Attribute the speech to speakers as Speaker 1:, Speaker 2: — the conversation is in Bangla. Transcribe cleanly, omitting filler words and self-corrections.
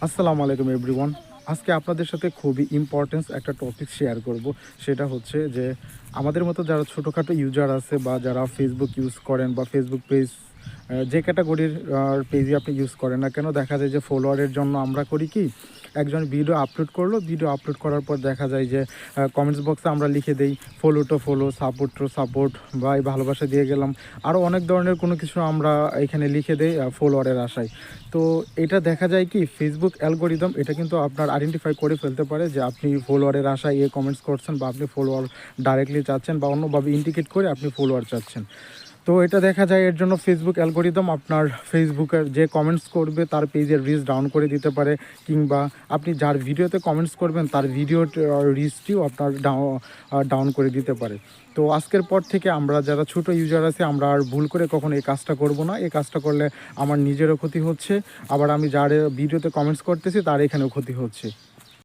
Speaker 1: আসসালামু আলাইকুম এভরিওয়ান। আজকে আপনাদের সাথে খুবই ইম্পর্টেন্স একটা টপিক শেয়ার করব। সেটা হচ্ছে যে আমাদের মতো যারা ছোটোখাটো ইউজার আছে বা যারা ফেসবুক ইউজ করেন বা ফেসবুক পেজ যে ক্যাটাগরির পেজই আপনি ইউজ করেন না কেন, দেখা যায় যে ফলোয়ারের জন্য আমরা করি কি, একজন ভিডিও আপলোড করলো, ভিডিও আপলোড করার পর দেখা যায় যে কমেন্টস বক্সে আমরা লিখে দেই follow to follow, support to support বা এই ভালোবাসা দিয়ে গেলাম, আরও অনেক ধরনের কোনো কিছু আমরা এখানে লিখে দেই ফলোয়ারের আশায়। তো এটা দেখা যায় কি, ফেসবুক অ্যালগোরিদম এটা কিন্তু আপনার আইডেন্টিফাই করে ফেলতে পারে যে আপনি ফলোয়ারের আশায় কমেন্টস করছেন বা আপনি ফলোয়ার ডাইরেক্টলি চাচ্ছেন বা অন্যভাবে ইন্ডিকেট করে আপনি ফলোয়ার চাচ্ছেন। তো এটা দেখা যায়, এর জন্য ফেসবুক অ্যালগোরিদম আপনার ফেসবুকের যে কমেন্টস করবে তার পেজের রিচ ডাউন করে দিতে পারে, কিংবা আপনি যার ভিডিওতে কমেন্টস করবেন তার ভিডিওর রিচটিও আপনার ডাউন করে দিতে পারে। তো আজকের পর থেকে আমরা যারা ছোট ইউজার আছে, আমরা আর ভুল করে কখনো এই কাজটা করব না। এই কাজটা করলে আমার নিজেরও ক্ষতি হচ্ছে, আবার আমি যার ভিডিওতে কমেন্টস করতেছি তার এখানেও ক্ষতি হচ্ছে।